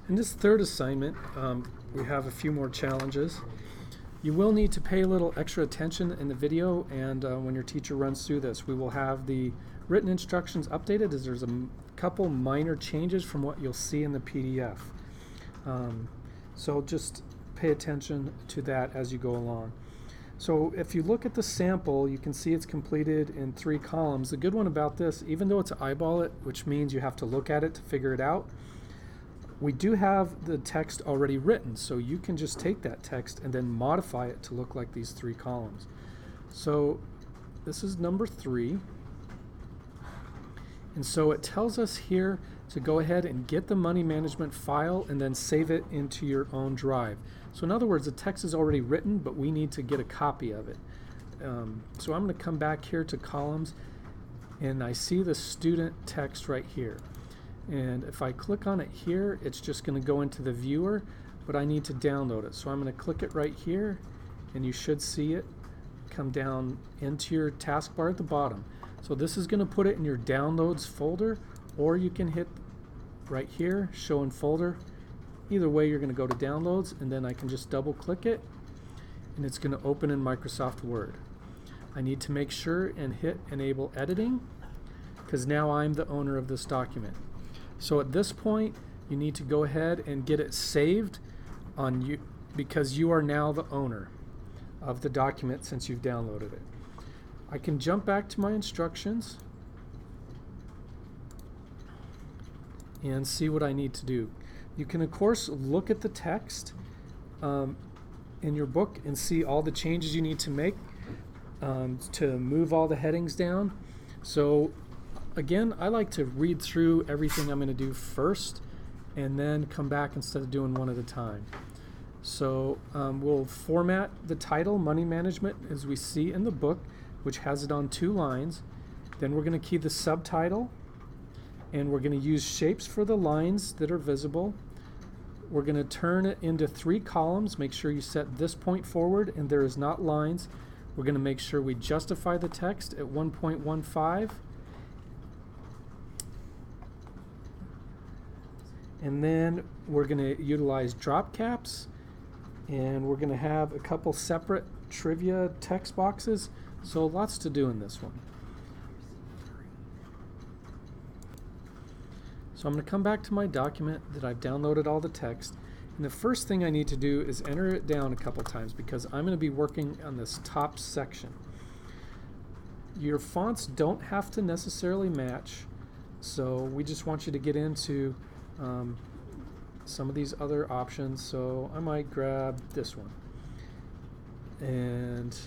In this third assignment, we have a few more challenges. You will need to pay a little extra attention in the video, and when your teacher runs through this, we will have the written instructions updated as there's a couple minor changes from what you'll see in the PDF. So just pay attention to that as you go along. So if you look at the sample, you can see it's completed in 3 columns. The good one about this, even though it's eyeball it, which means you have to look at it to figure it out, we do have the text already written, so you can just take that text and then modify it to look like these 3 columns. So this is number 3. And so it tells us here to go ahead and get the money management file and then save it into your own drive. So in other words, the text is already written, but we need to get a copy of it. So I'm going to come back here to columns, and I see the student text right here. And if I click on it here, it's just going to go into the viewer, but I need to download it. So I'm going to click it right here, and you should see it come down into your taskbar at the bottom. So this is going to put it in your downloads folder, or you can hit right here, show in folder. Either way, you're going to go to downloads, and then I can just double click it, and it's going to open in Microsoft Word. I need to make sure and hit enable editing, because now I'm the owner of this document. So at this point, you need to go ahead and get it saved on you, because you are now the owner of the document since you've downloaded it. I can jump back to my instructions and see what I need to do. You can of course look at the text in your book and see all the changes you need to make to move all the headings down. So again, I like to read through everything I'm going to do first and then come back instead of doing one at a time. So we'll format the title, Money Management, as we see in the book, which has it on 2 lines. Then we're going to key the subtitle, and we're going to use shapes for the lines that are visible. We're going to turn it into 3 columns. Make sure you set this point forward and there is not lines. We're going to make sure we justify the text at 1.15. And then we're going to utilize drop caps, and we're going to have a couple separate trivia text boxes. So lots to do in this one. So I'm going to come back to my document that I've downloaded all the text, and the first thing I need to do is enter it down a couple times because I'm going to be working on this top section. Your fonts don't have to necessarily match, so we just want you to get into some of these other options. So I might grab this one, and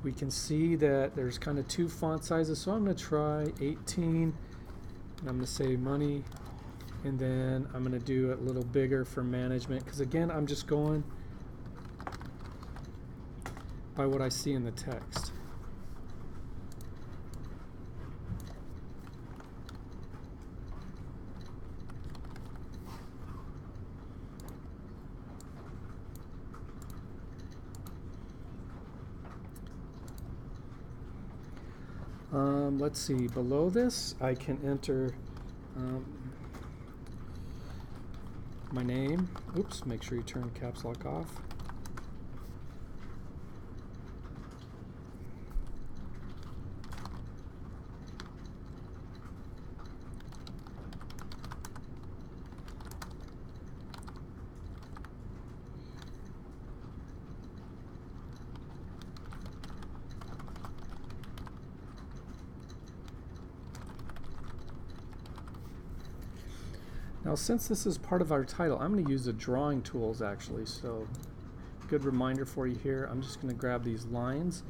we can see that there's kind of 2 font sizes, so I'm going to try 18, and I'm going to say money, and then I'm going to do it a little bigger for management, because again, I'm just going by what I see in the text. Let's see, below this I can enter my name. Oops, make sure you turn caps lock off. Now, since this is part of our title, I'm going to use the drawing tools actually, so good reminder for you here. I'm just going to grab these lines.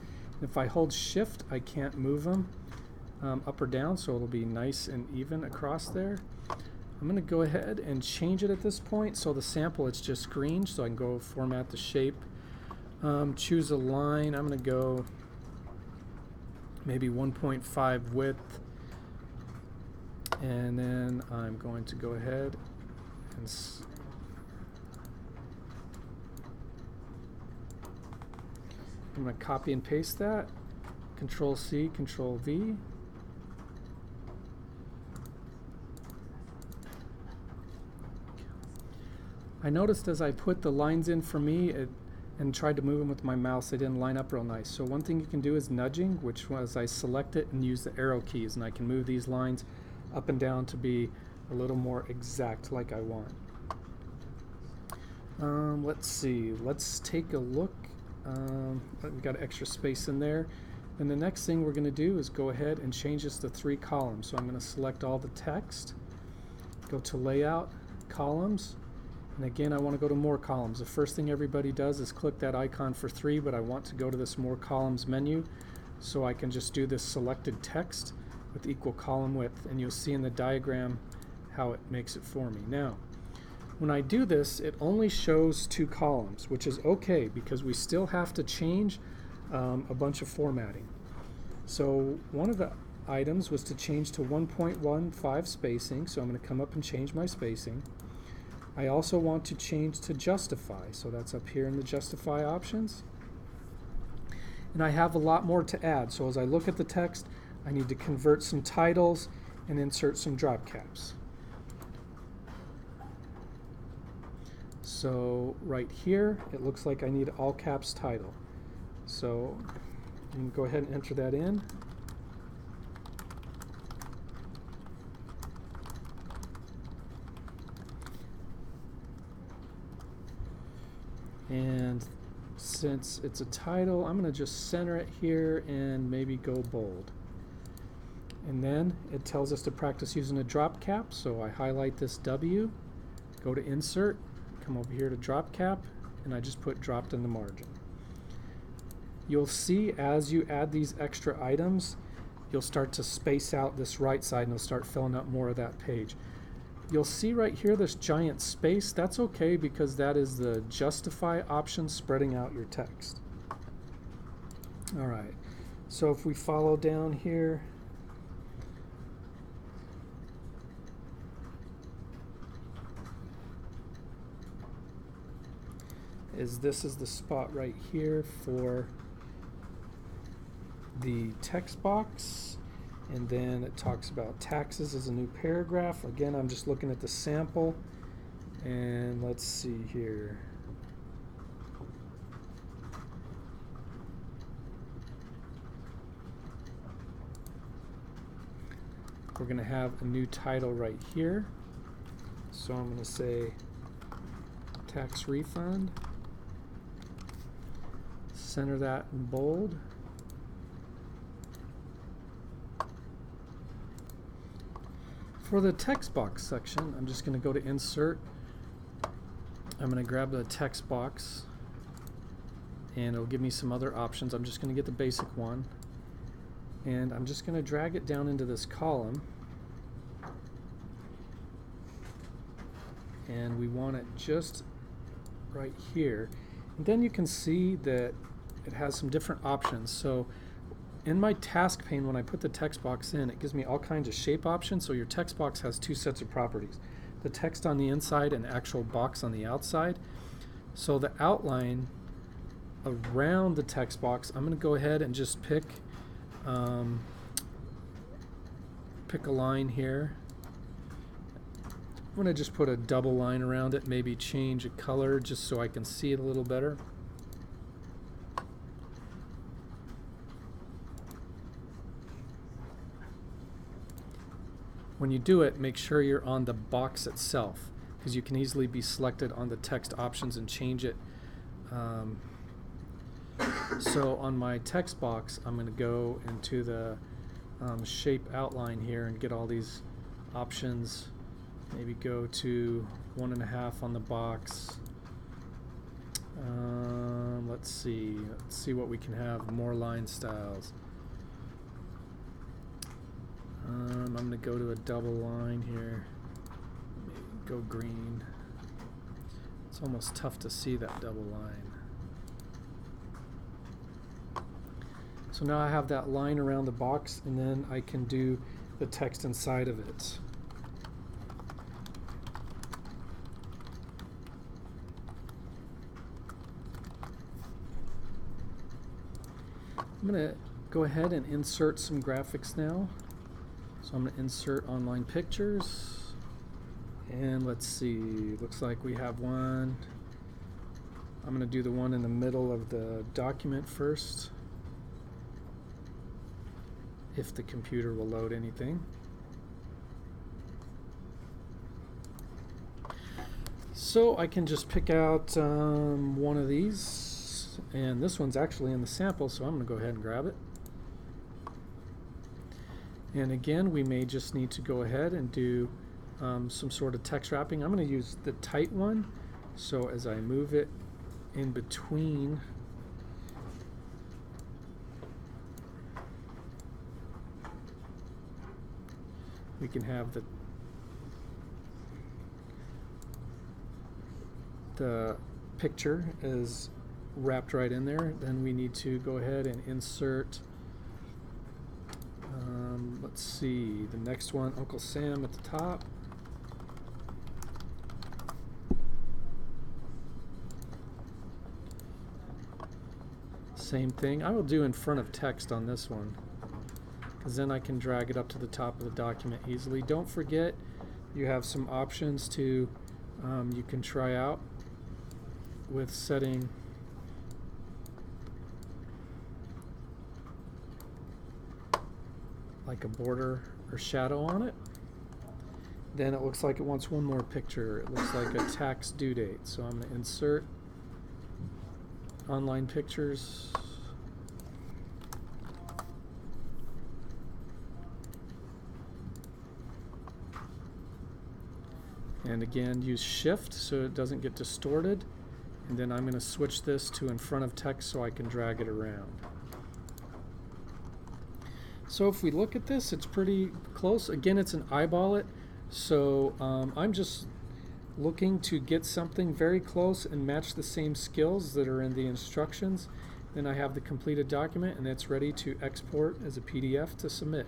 If I hold shift, I can't move them up or down, so it'll be nice and even across there. I'm going to go ahead and change it at this point. So the sample, it's just green, so I can go format the shape. Choose a line. I'm going to go maybe 1.5 width. And then I'm going to go ahead and I'm going to copy and paste that. Control C, Control V. I noticed as I put the lines in for me and tried to move them with my mouse, they didn't line up real nice. So one thing you can do is nudging, which was I select it and use the arrow keys, and I can move these lines up and down to be a little more exact like I want. Let's see, let's take a look. We've got extra space in there. And the next thing we're going to do is go ahead and change this to 3 columns. So I'm going to select all the text, go to Layout, Columns, and again I want to go to More Columns. The first thing everybody does is click that icon for 3, but I want to go to this More Columns menu so I can just do this selected text with equal column width, and you'll see in the diagram how it makes it for me. Now, when I do this, it only shows 2 columns, which is okay because we still have to change a bunch of formatting. So one of the items was to change to 1.15 spacing, so I'm going to come up and change my spacing. I also want to change to justify, so that's up here in the justify options. And I have a lot more to add, so as I look at the text, I need to convert some titles and insert some drop caps. So right here, it looks like I need all caps title. So you can go ahead and enter that in. And since it's a title, I'm going to just center it here and maybe go bold. And then it tells us to practice using a drop cap, so I highlight this W, go to Insert, come over here to Drop Cap, and I just put dropped in the margin. You'll see as you add these extra items, you'll start to space out this right side and it'll start filling up more of that page. You'll see right here this giant space. That's okay because that is the justify option spreading out your text. All right, so if we follow down here, this is the spot right here for the text box, and then it talks about taxes as a new paragraph. Again, I'm just looking at the sample, and let's see here. We're going to have a new title right here, so I'm going to say tax refund, center that in bold. For the text box section, I'm just going to go to Insert. I'm going to grab the text box, and it'll give me some other options. I'm just going to get the basic one, and I'm just going to drag it down into this column, and we want it just right here. And then you can see that it has some different options. So in my task pane, when I put the text box in, it gives me all kinds of shape options. So your text box has 2 sets of properties, the text on the inside and actual box on the outside. So the outline around the text box, I'm going to go ahead and just pick a line here. I'm going to just put a double line around it, maybe change a color just so I can see it a little better. When you do it, make sure you're on the box itself, because you can easily be selected on the text options and change it. So on my text box, I'm going to go into the shape outline here and get all these options. Maybe go to 1.5 on the box. Let's see what we can have. More line styles. I'm going to go to a double line here. Maybe go green. It's almost tough to see that double line. So now I have that line around the box, and then I can do the text inside of it. I'm going to go ahead and insert some graphics now. So I'm going to insert online pictures, And let's see, looks like we have one. I'm going to do the one in the middle of the document first, if the computer will load anything. So I can just pick out one of these, and this one's actually in the sample, so I'm going to go ahead and grab it. And again, we may just need to go ahead and do some sort of text wrapping. I'm going to use the tight one, so as I move it in between we can have the picture is wrapped right in there. Then we need to go ahead and insert, let's see, the next one, Uncle Sam at the top. Same thing. I will do in front of text on this one, because then I can drag it up to the top of the document easily. Don't forget, you have some options to you can try out with setting like a border or shadow on it. Then it looks like it wants one more picture. It looks like a tax due date. So I'm going to insert online pictures. And again, use Shift so it doesn't get distorted. And then I'm going to switch this to in front of text so I can drag it around. So if we look at this, it's pretty close. Again, it's an eyeball it. So I'm just looking to get something very close and match the same skills that are in the instructions. Then I have the completed document, and it's ready to export as a PDF to submit.